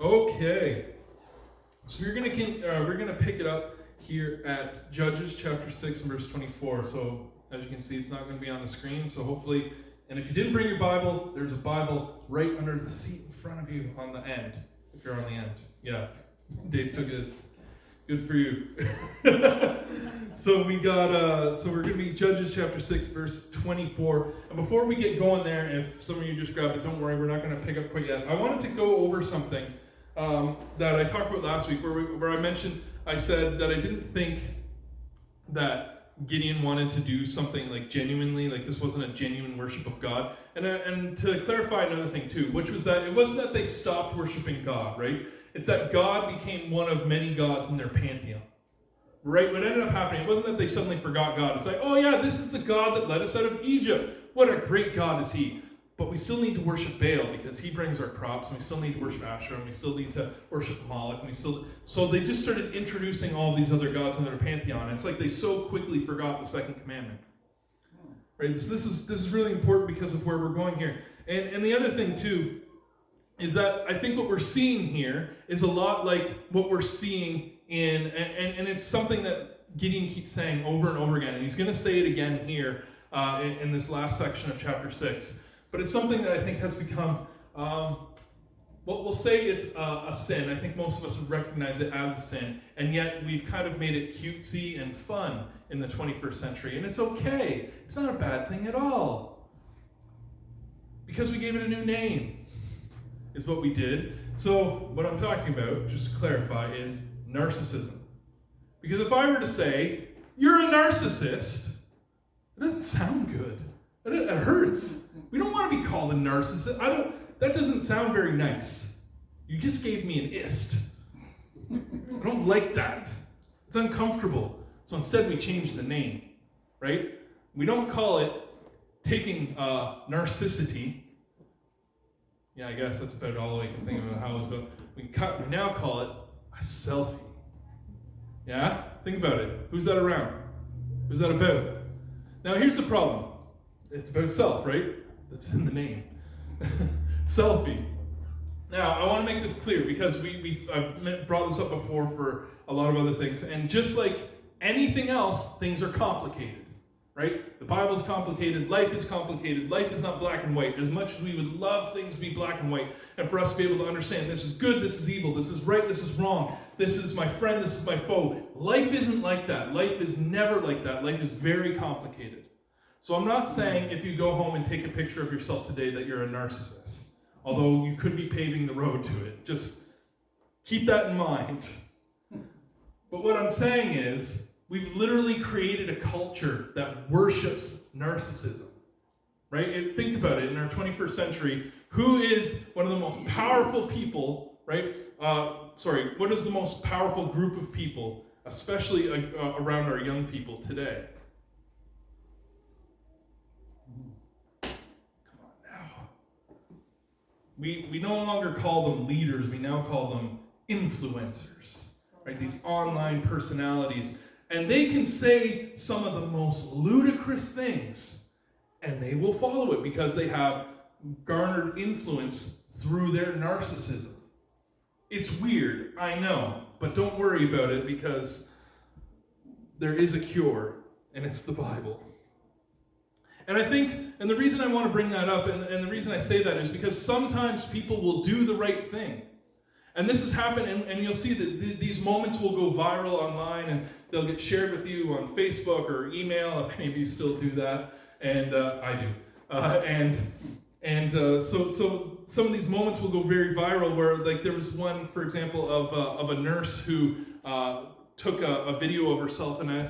Okay, so we're gonna pick it up here at Judges chapter 6 and verse 24. So as you can see, it's not going to be on the screen. So hopefully, and if you didn't bring your Bible, there's a Bible right under the seat in front of you on the end. If you're on the end, yeah. Dave took his. Good for you. So we got. So we're going to be Judges chapter 6 verse 24. And before we get going there, if some of you just grabbed it, don't worry, we're not going to pick up quite yet. I wanted to go over something that I talked about last week, where I mentioned, I said that I didn't think that Gideon wanted to do something like genuinely, like this wasn't a genuine worship of God. And to clarify another thing too, which was that it wasn't that they stopped worshiping God, right? It's that God became one of many gods in their pantheon. Right? What ended up happening, it wasn't that they suddenly forgot God. It's like, oh yeah, this is the God that led us out of Egypt. What a great God is he. But we still need to worship Baal because he brings our crops, and we still need to worship Asherah, and we still need to worship Moloch, so they just started introducing all these other gods in their pantheon. It's like they so quickly forgot the second commandment. Right? So this is really important because of where we're going here. And the other thing too is that I think what we're seeing here is a lot like what we're seeing and it's something that Gideon keeps saying over and over again, and he's going to say it again here in this last section of chapter 6. But it's something that I think has become, we'll say it's a sin. I think most of us would recognize it as a sin, and yet we've kind of made it cutesy and fun in the 21st century, and it's okay. It's not a bad thing at all, because we gave it a new name, is what we did. So what I'm talking about, just to clarify, is narcissism. Because if I were to say, you're a narcissist, it doesn't sound good. It hurts. We don't want to be called a narcissist. That doesn't sound very nice. You just gave me an ist. I don't like that. It's uncomfortable. So instead we change the name, right? We don't call it taking narcissity. Yeah, I guess that's about all I can think of how it's about. We now call it a selfie. Yeah? Think about it. Who's that around? Who's that about? Now here's the problem. It's about self, right? That's in the name. Selfie. Now, I want to make this clear because I've brought this up before for a lot of other things. And just like anything else, things are complicated, right? The Bible is complicated. Life is complicated. Life is not black and white. As much as we would love things to be black and white, and for us to be able to understand this is good, this is evil, this is right, this is wrong, this is my friend, this is my foe. Life isn't like that. Life is never like that. Life is very complicated. So I'm not saying if you go home and take a picture of yourself today that you're a narcissist, although you could be paving the road to it. Just keep that in mind. But what I'm saying is, we've literally created a culture that worships narcissism, right? And think about it, in our 21st century, who is one of the most powerful people, right? What is the most powerful group of people, especially around our young people today? We no longer call them leaders, we now call them influencers, right? These online personalities. And they can say some of the most ludicrous things, and they will follow it because they have garnered influence through their narcissism. It's weird, I know, but don't worry about it because there is a cure, and it's the Bible. And I think, and the reason I want to bring that up, and the reason I say that is because sometimes people will do the right thing. And this has happened, and you'll see that these moments will go viral online, and they'll get shared with you on Facebook or email, if any of you still do that, and I do. So some of these moments will go very viral, where like there was one, for example, of a nurse who took a video of herself, and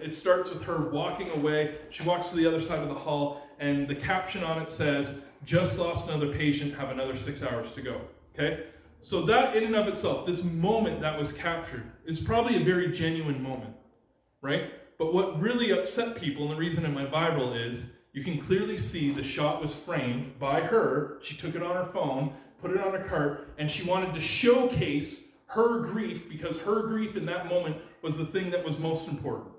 it starts with her walking away. She walks to the other side of the hall, and the caption on it says, "Just lost another patient, have another 6 hours to go." Okay? So that in and of itself, this moment that was captured, is probably a very genuine moment, right? But what really upset people, and the reason it went viral, is you can clearly see the shot was framed by her. She took it on her phone, put it on her cart, and she wanted to showcase her grief, because her grief in that moment was the thing that was most important.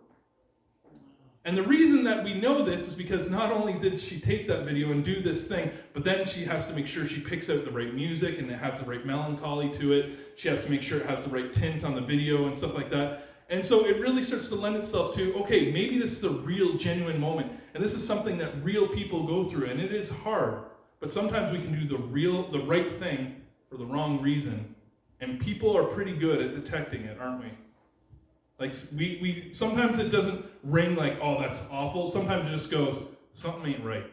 And the reason that we know this is because not only did she take that video and do this thing, but then she has to make sure she picks out the right music and it has the right melancholy to it. She has to make sure it has the right tint on the video and stuff like that. And so it really starts to lend itself to, okay, maybe this is a real, genuine moment. And this is something that real people go through. And it is hard. But sometimes we can do the right thing for the wrong reason. And people are pretty good at detecting it, aren't we? Like, we sometimes it doesn't ring like, oh, that's awful. Sometimes it just goes, something ain't right.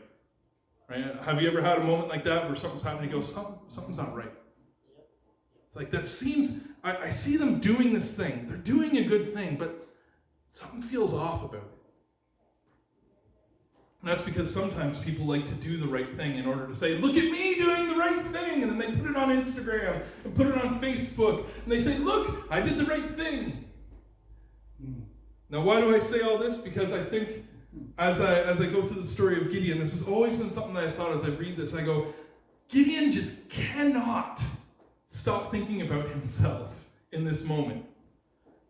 Right? Have you ever had a moment like that where something's happening and you go, something's not right? It's like, that seems, I see them doing this thing. They're doing a good thing, but something feels off about it. And that's because sometimes people like to do the right thing in order to say, look at me doing the right thing. And then they put it on Instagram and put it on Facebook. And they say, look, I did the right thing. Now, why do I say all this? Because I think as I go through the story of Gideon, this has always been something that I thought as I read this. I go, Gideon just cannot stop thinking about himself in this moment,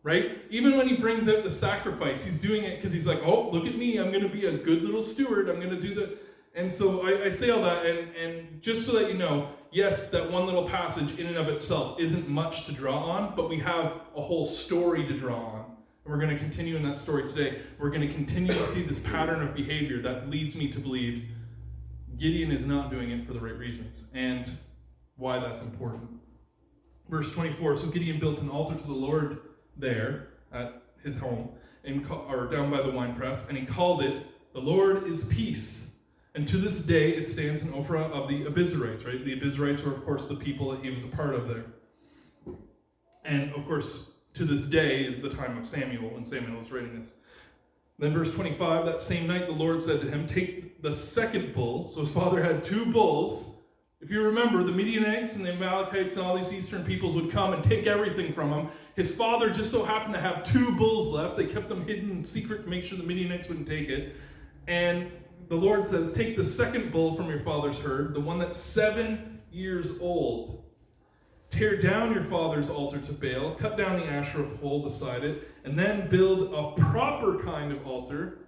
right? Even when he brings out the sacrifice, he's doing it because he's like, oh, look at me. I'm going to be a good little steward. I'm going to do the... And so I say all that, and just so that you know, yes, that one little passage in and of itself isn't much to draw on, but we have a whole story to draw on. And we're going to continue in that story today. We're going to continue to see this pattern of behavior that leads me to believe Gideon is not doing it for the right reasons, and why that's important. Verse 24, so Gideon built an altar to the Lord there at his home, or down by the winepress, and he called it, the Lord is Peace. And to this day, it stands in Ophrah of the Abizarites, right? The Abizarites were, of course, the people that he was a part of there. And, of course, to this day is the time of Samuel, when Samuel was writing this. Then verse 25, that same night the Lord said to him, take the second bull. So his father had two bulls. If you remember, the Midianites and the Amalekites and all these eastern peoples would come and take everything from him. His father just so happened to have two bulls left. They kept them hidden in secret to make sure the Midianites wouldn't take it. And the Lord says, take the second bull from your father's herd, the one that's 7 years old. Tear down your father's altar to Baal, cut down the Asherah pole beside it, and then build a proper kind of altar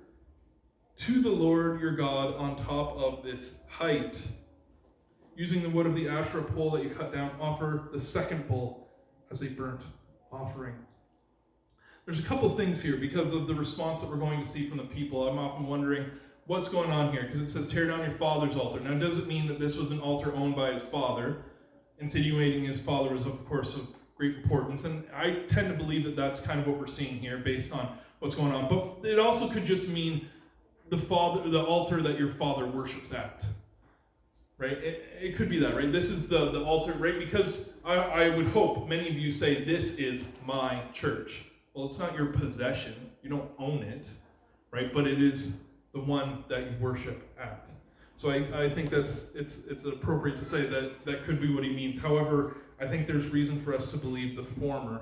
to the Lord your God on top of this height. Using the wood of the Asherah pole that you cut down, offer the second bull as a burnt offering. There's a couple things here because of the response that we're going to see from the people. I'm often wondering what's going on here, because it says tear down your father's altar. Now, does it mean that this was an altar owned by his father, insinuating his father was, of course, of great importance? And I tend to believe that that's kind of what we're seeing here based on what's going on. But it also could just mean the altar that your father worships at. Right? It could be that, right? This is the altar, right? Because I would hope many of you say, this is my church. Well, it's not your possession. You don't own it, right? But it is the one that you worship at. So I think it's appropriate to say that could be what he means. However, I think there's reason for us to believe the former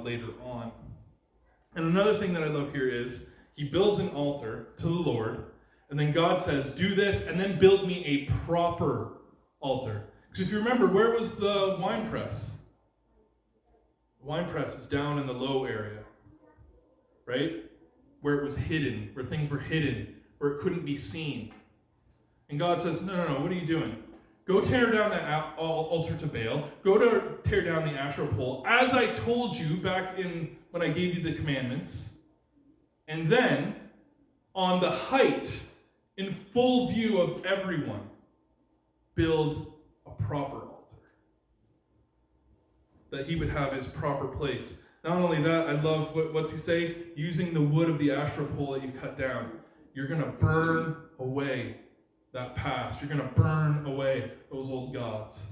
later on. And another thing that I love here is he builds an altar to the Lord, and then God says, do this, and then build me a proper altar. Because if you remember, where was the wine press? The wine press is down in the low area, right? Where it was hidden, where things were hidden, where it couldn't be seen. And God says, no, what are you doing? Go tear down that altar to Baal. Go to tear down the Asherah pole, as I told you back in when I gave you the commandments. And then, on the height, in full view of everyone, build a proper altar. That he would have his proper place. Not only that, I love, what's he say? Using the wood of the Asherah pole that you cut down. You're going to burn away that past. You're going to burn away those old gods.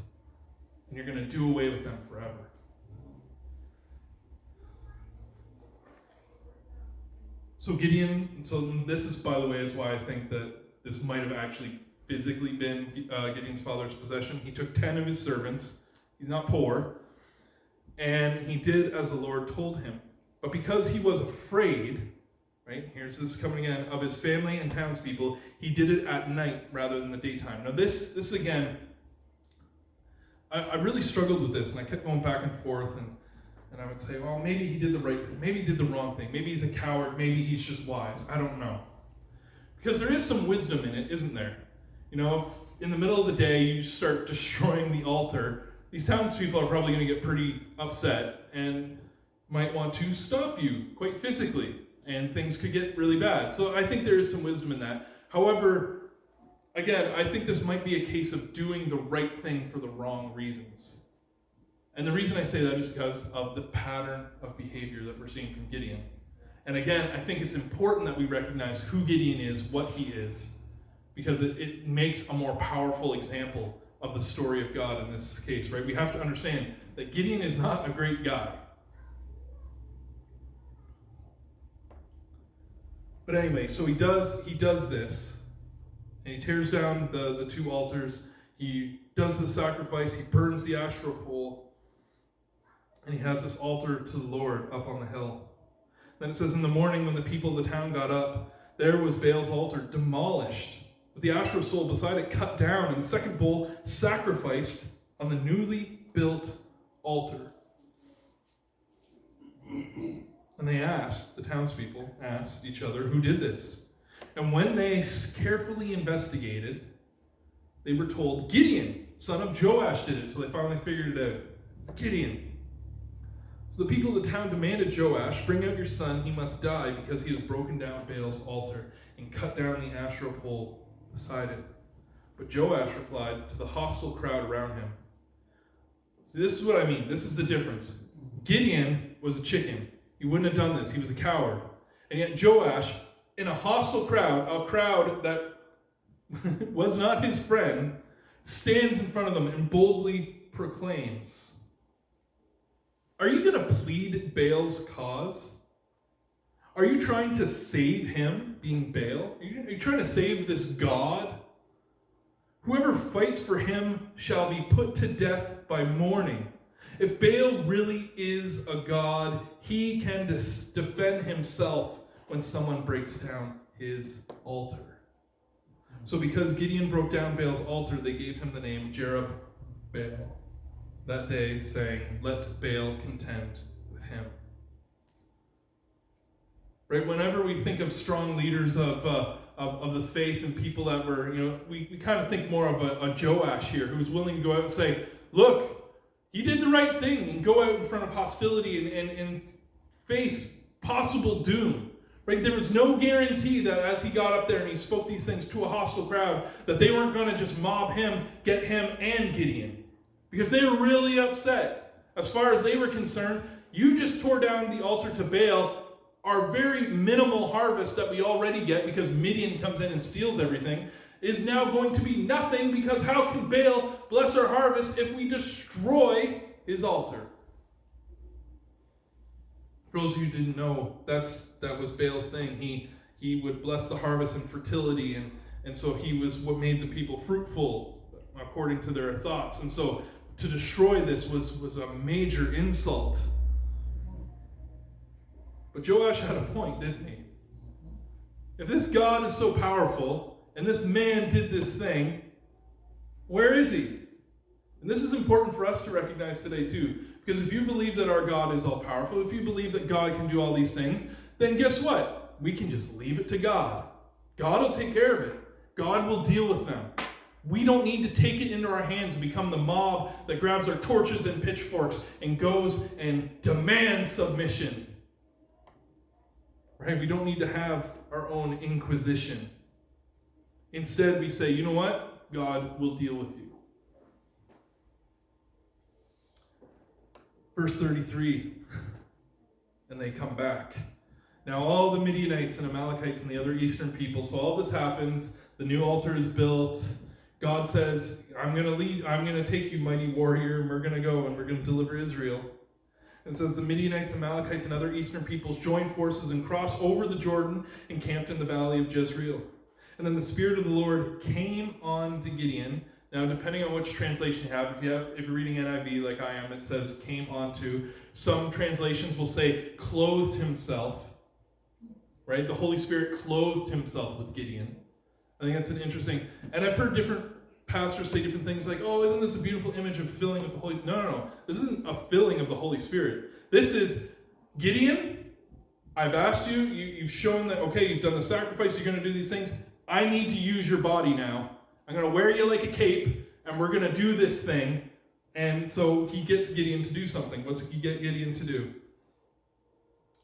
And you're going to do away with them forever. So this is, by the way, is why I think that this might have actually physically been Gideon's father's possession. He took 10 of his servants. He's not poor. And he did as the Lord told him. But because he was afraid, right, here's this coming again, of his family and townspeople, he did it at night rather than the daytime. Now this again, I really struggled with this, and I kept going back and forth, and And I would say, well, maybe he did the right thing. Maybe he did the wrong thing. Maybe he's a coward. Maybe he's just wise. I don't know. Because there is some wisdom in it, isn't there? You know, if in the middle of the day you start destroying the altar, these townspeople are probably going to get pretty upset and might want to stop you quite physically. And things could get really bad. So I think there is some wisdom in that. However, again, I think this might be a case of doing the right thing for the wrong reasons. And the reason I say that is because of the pattern of behavior that we're seeing from Gideon. And again, I think it's important that we recognize who Gideon is, what he is, because it makes a more powerful example of the story of God in this case, right? We have to understand that Gideon is not a great guy. But anyway, so he does this, and he tears down the two altars. He does the sacrifice. He burns the Asherah pole, and he has this altar to the Lord up on the hill. Then it says, in the morning when the people of the town got up, there was Baal's altar demolished, with the Asherah soul beside it cut down, and the second bull sacrificed on the newly built altar. And they asked, the townspeople asked each other, who did this? And when they carefully investigated, they were told, Gideon, son of Joash, did it. So they finally figured it out. It's Gideon. So the people of the town demanded Joash, bring out your son, he must die, because he has broken down Baal's altar and cut down the Asherah pole beside it. But Joash replied to the hostile crowd around him. See, this is what I mean. This is the difference. Gideon was a chicken. He wouldn't have done this. He was a coward. And yet Joash, in a hostile crowd, a crowd that was not his friend, stands in front of them and boldly proclaims, are you going to plead Baal's cause? Are you trying to save him, being Baal? Are you trying to save this God? Whoever fights for him shall be put to death by morning. If Baal really is a god, he can defend himself when someone breaks down his altar. So because Gideon broke down Baal's altar, they gave him the name Jerub-Baal. That day, saying, let Baal contend with him. Right? Whenever we think of strong leaders of the faith and people that were, we kind of think more of a Joash here, who's willing to go out and say, look, he did the right thing, and go out in front of hostility and face possible doom. Right? There was no guarantee that as he got up there and he spoke these things to a hostile crowd, that they weren't going to just mob him, get him, and Gideon. Because they were really upset. As far as they were concerned, you just tore down the altar to Baal. Our very minimal harvest that we already get, because Midian comes in and steals everything, is now going to be nothing, because how can Baal bless our harvest if we destroy his altar? For those of you who didn't know, that was Baal's thing. He would bless the harvest and fertility, and so he was what made the people fruitful according to their thoughts. And so to destroy this was a major insult. But Joash had a point, didn't he? If this God is so powerful, and this man did this thing, where is he? And this is important for us to recognize today too. Because if you believe that our God is all powerful, if you believe that God can do all these things, then guess what? We can just leave it to God. God will take care of it. God will deal with them. We don't need to take it into our hands and become the mob that grabs our torches and pitchforks and goes and demands submission. Right? We don't need to have our own inquisition. Instead, we say, you know what? God will deal with you. Verse 33, and they come back. Now all the Midianites and Amalekites and the other eastern people, so all this happens, the new altar is built. God says, I'm going to take you, mighty warrior, and we're going to go and we're going to deliver Israel. And it says the Midianites, Amalekites, and other eastern peoples joined forces and crossed over the Jordan and camped in the valley of Jezreel. And then the Spirit of the Lord came on to Gideon. Now, depending on which translation you have, if you're reading NIV like I am, it says came onto. Some translations will say clothed himself. Right? The Holy Spirit clothed himself with Gideon. I think that's an interesting, and I've heard different pastors say different things like, oh, isn't this a beautiful image of filling of the Holy... No. This isn't a filling of the Holy Spirit. This is, Gideon, I've asked you, you've shown that, okay, you've done the sacrifice, you're going to do these things. I need to use your body now. I'm going to wear you like a cape, and we're going to do this thing. And so he gets Gideon to do something. What's he get Gideon to do?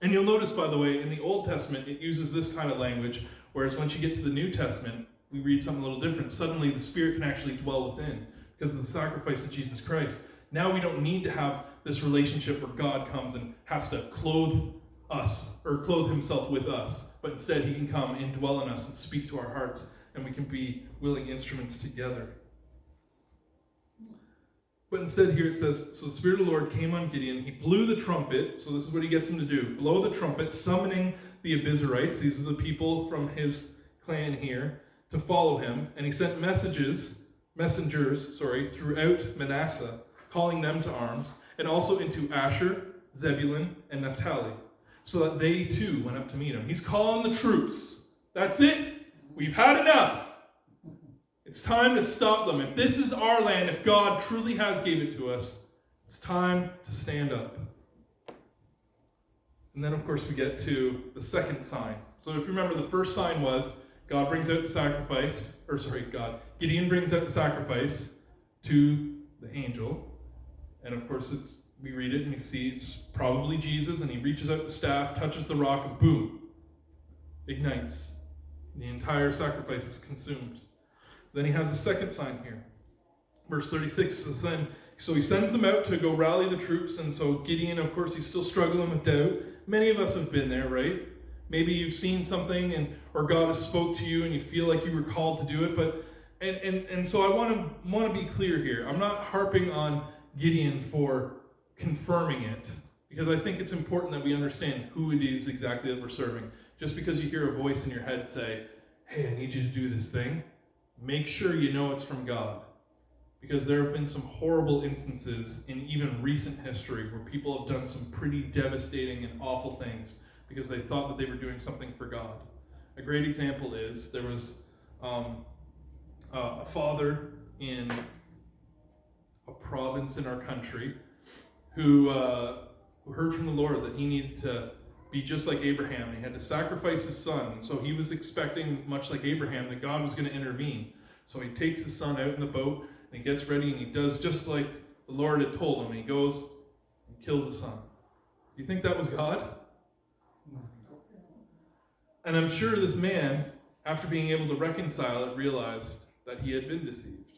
And you'll notice, by the way, in the Old Testament, it uses this kind of language, whereas once you get to the New Testament, we read something a little different. Suddenly, the Spirit can actually dwell within because of the sacrifice of Jesus Christ. Now we don't need to have this relationship where God comes and has to clothe us or clothe himself with us, but instead he can come and dwell in us and speak to our hearts, and we can be willing instruments together. But instead here it says, so the Spirit of the Lord came on Gideon. He blew the trumpet. So this is what he gets him to do. Blow the trumpet, summoning the Abiezrites. These are the people from his clan here to follow him. And he sent messengers, throughout Manasseh, calling them to arms, and also into Asher, Zebulun, and Naphtali, so that they too went up to meet him. He's calling the troops. That's it. We've had enough. It's time to stop them. If this is our land, if God truly has gave it to us, it's time to stand up. And then, of course, we get to the second sign. So if you remember, the first sign was God brings out the sacrifice, Gideon brings out the sacrifice to the angel. And of course, we read it and we see it's probably Jesus, and he reaches out the staff, touches the rock, and boom, ignites. The entire sacrifice is consumed. Then he has a second sign here. Verse 36 says, so he sends them out to go rally the troops, and so Gideon, of course, he's still struggling with doubt. Many of us have been there, right? Maybe you've seen something, or God has spoke to you, and you feel like you were called to do it. But and so I want to be clear here. I'm not harping on Gideon for confirming it, because I think it's important that we understand who it is exactly that we're serving. Just because you hear a voice in your head say, hey, I need you to do this thing, make sure you know it's from God. Because there have been some horrible instances in even recent history where people have done some pretty devastating and awful things because they thought that they were doing something for God. A great example is there was a father in a province in our country who heard from the Lord that he needed to be just like Abraham. He had to sacrifice his son. And so he was expecting, much like Abraham, that God was going to intervene. So he takes his son out in the boat, and he gets ready, and he does just like the Lord had told him. And he goes and kills his son. Do you think that was God? And I'm sure this man, after being able to reconcile it, realized that he had been deceived.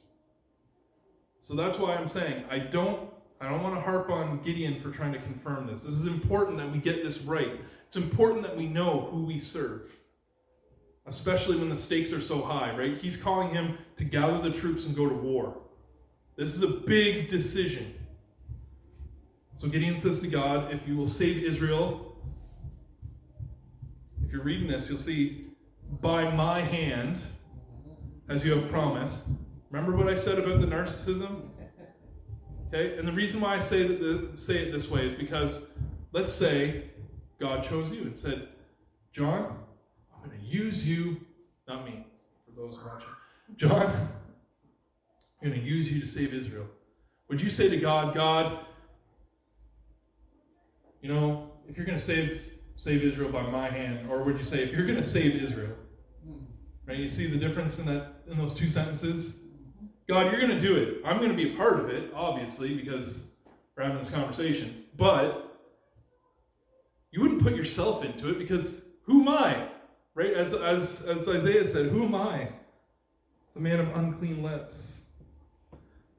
So that's why I'm saying I don't want to harp on Gideon for trying to confirm this. This is important that we get this right. It's important that we know who we serve, especially when the stakes are so high, right? He's calling him to gather the troops and go to war. This is a big decision. So Gideon says to God, if you will save Israel, if you're reading this, you'll see, by my hand, as you have promised. Remember what I said about the narcissism? Okay, and the reason why I say it this way is because, let's say God chose you and said, John, I'm going to use you, not me, for those watching. John, I'm going to use you to save Israel. Would you say to God, you know, if you're going to save Israel by my hand, or would you say, if you're going to save Israel? Right? You see the difference in those two sentences? God, you're going to do it. I'm going to be a part of it, obviously, because we're having this conversation. But you wouldn't put yourself into it, because who am I? Right? As Isaiah said, who am I? The man of unclean lips.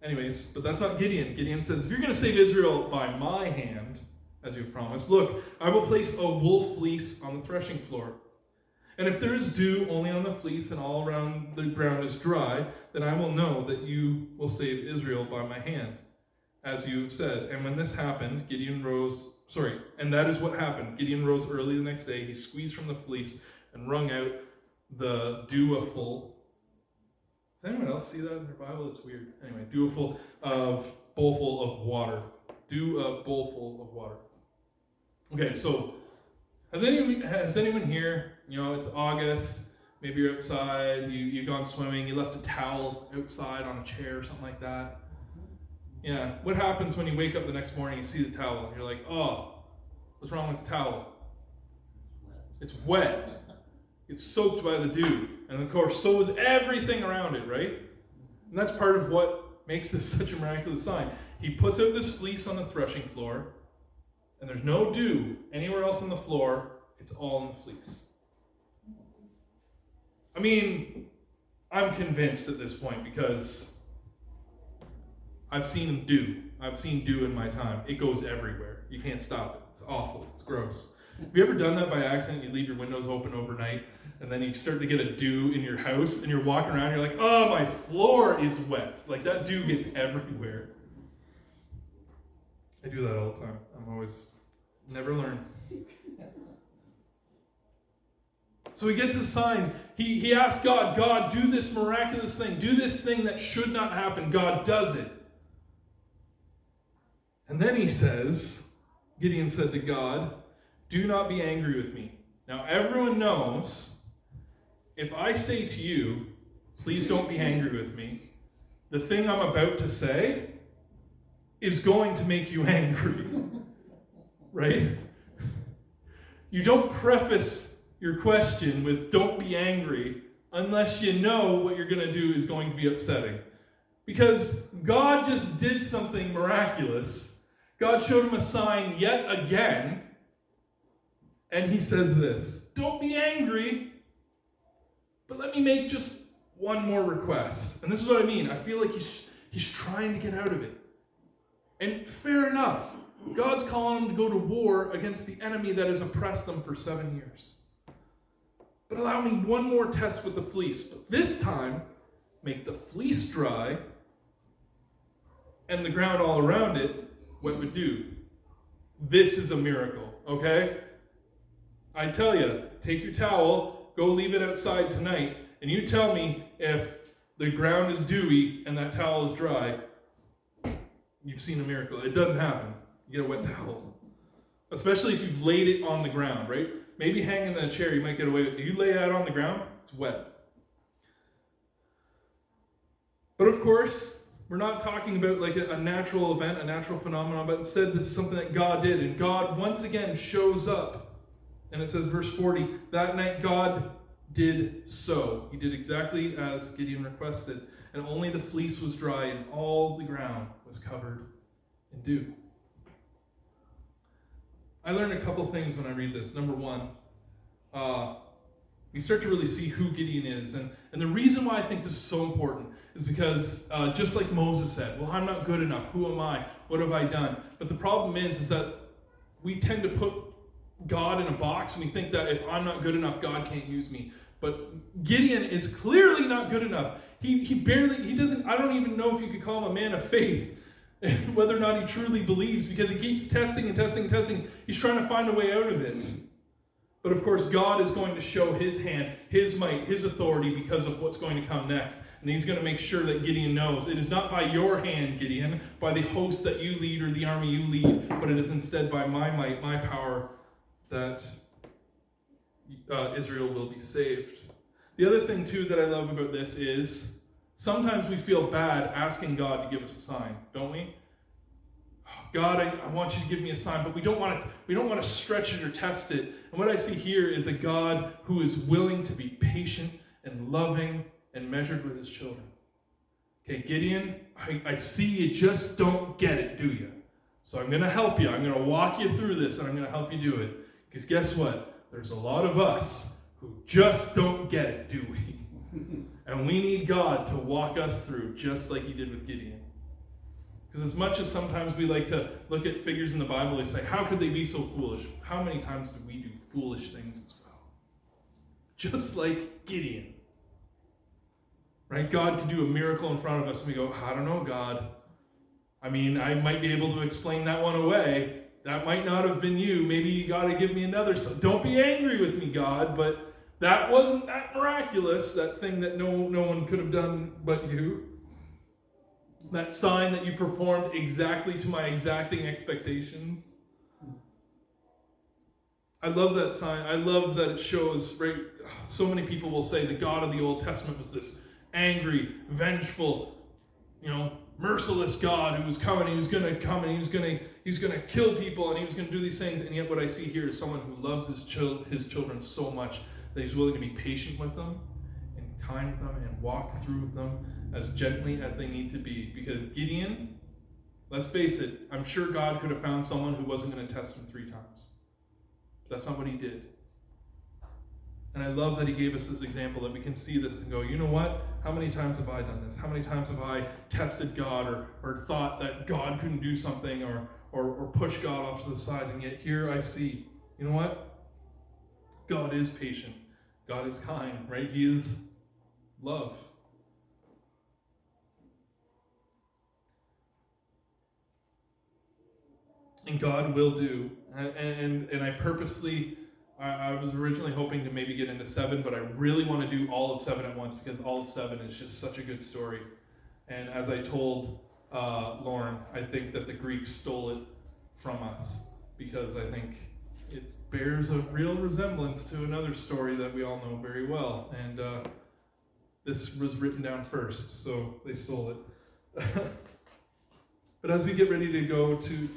Anyways, but that's not Gideon. Gideon says, if you're going to save Israel by my hand, as you've promised, look, I will place a wool fleece on the threshing floor. And if there is dew only on the fleece and all around the ground is dry, then I will know that you will save Israel by my hand, as you have said. And when this happened, and that is what happened. Gideon rose early the next day. He squeezed from the fleece and wrung out the dewful. Does anyone else see that in their Bible? It's weird. Anyway, bowlful of water. Bowlful of water. Okay, so has anyone here, you know, it's August, Maybe you're outside, you've gone swimming, you left a towel outside on a chair or something like that. Yeah, what happens when you wake up the next morning and see the towel and you're like, oh, what's wrong with the towel? It's wet. It's soaked by the dew. And of course, so is everything around it, right? And that's part of what makes this such a miraculous sign. He puts out this fleece on the threshing floor, and there's no dew anywhere else on the floor. It's all in the fleece. I mean, I'm convinced at this point because I've seen dew. I've seen dew in my time. It goes everywhere. You can't stop it. It's awful. It's gross. Have you ever done that by accident? You leave your windows open overnight, and then you start to get a dew in your house, and you're walking around, you're like, oh, my floor is wet. Like, that dew gets everywhere. I do that all the time. I'm always, never learn. So he gets a sign. He asks God, God, do this miraculous thing. Do this thing that should not happen. God does it. And then he says, Gideon said to God, do not be angry with me. Now everyone knows, if I say to you, please don't be angry with me, the thing I'm about to say is going to make you angry. Right? You don't preface your question with don't be angry unless you know what you're going to do is going to be upsetting. Because God just did something miraculous. God showed him a sign yet again. And he says this, don't be angry, but let me make just one more request. And this is what I mean. I feel like he's trying to get out of it. And fair enough. God's calling him to go to war against the enemy that has oppressed them for 7 years. But allow me one more test with the fleece. But this time, make the fleece dry and the ground all around it wet with dew. This is a miracle, okay? I tell you, take your towel, go leave it outside tonight, and you tell me if the ground is dewy and that towel is dry, you've seen a miracle. It doesn't happen. You get a wet towel. Especially if you've laid it on the ground, right? Maybe hanging in a chair, you might get away with it. You lay that on the ground, it's wet. But of course, we're not talking about like a natural event, a natural phenomenon, but instead this is something that God did. And God once again shows up. And it says, verse 40, that night God did so. He did exactly as Gideon requested. And only the fleece was dry and all the ground was covered in dew. I learned a couple things when I read this. Number one, we start to really see who Gideon is. And the reason why I think this is so important is because just like Moses said, well, I'm not good enough. Who am I? What have I done? But the problem is that we tend to put God in a box and we think that if I'm not good enough, God can't use me. But Gideon is clearly not good enough. He doesn't, I don't even know if you could call him a man of faith, whether or not he truly believes, because he keeps testing and testing and testing. He's trying to find a way out of it. But of course, God is going to show his hand, his might, his authority because of what's going to come next. And he's going to make sure that Gideon knows it is not by your hand, Gideon, by the host that you lead or the army you lead, but it is instead by my might, my power, that Israel will be saved. The other thing, too, that I love about this is sometimes we feel bad asking God to give us a sign, don't we? God, I want you to give me a sign, but we don't want to stretch it or test it. And what I see here is a God who is willing to be patient and loving and measured with his children. Okay, Gideon, I see you just don't get it, do you? So I'm going to help you. I'm going to walk you through this, and I'm going to help you do it. Because guess what? There's a lot of us who just don't get it, do we? And we need God to walk us through just like he did with Gideon. Because as much as sometimes we like to look at figures in the Bible and say, how could they be so foolish? How many times do we do foolish things as well? Just like Gideon. Right? God could do a miracle in front of us and we go, I don't know, God. I mean, I might be able to explain that one away. That might not have been you. Maybe you got to give me another. So don't be angry with me, God, but that wasn't that miraculous, that thing that no one could have done but you. That sign that you performed exactly to my exacting expectations. I love that sign. I love that it shows, right? So many people will say the God of the Old Testament was this angry, vengeful, merciless God who was coming. He was going to come and he's going to kill people and he was going to do these things. And yet what I see here is someone who loves his children so much that he's willing to be patient with them and kind with them and walk through with them as gently as they need to be. Because Gideon, let's face it, I'm sure God could have found someone who wasn't going to test him 3 times. That's not what he did. And I love that he gave us this example that we can see this and go, you know what? How many times have I done this? How many times have I tested God or thought that God couldn't do something or push God off to the side? And yet here I see, you know what? God is patient. God is kind, right? He is love. And God will do. And I purposely, I was originally hoping to maybe get into 7, but I really want to do all of 7 at once because all of 7 is just such a good story. And as I told Lauren, I think that the Greeks stole it from us because I think it bears a real resemblance to another story that we all know very well. And this was written down first, so they stole it. But as we get ready to go to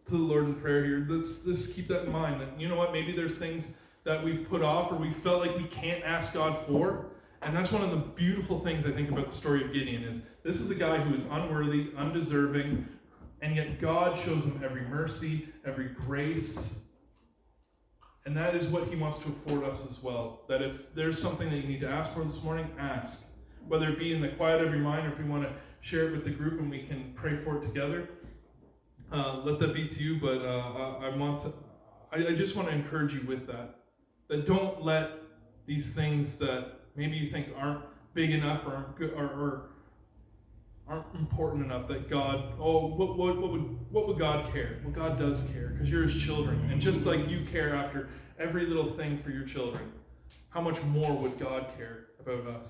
the Lord in prayer here, let's just keep that in mind that, you know what, maybe there's things that we've put off or we felt like we can't ask God for. And that's one of the beautiful things I think about the story of Gideon is this is a guy who is unworthy, undeserving, and yet God shows him every mercy, every grace. And that is what he wants to afford us as well. That if there's something that you need to ask for this morning, ask. Whether it be in the quiet of your mind or if you want to share it with the group and we can pray for it together. Let that be to you, but I just want to encourage you with that. That don't let these things that maybe you think aren't big enough or aren't good or aren't important enough that God, what would God care? Well, God does care because you're his children. And just like you care after every little thing for your children, how much more would God care about us?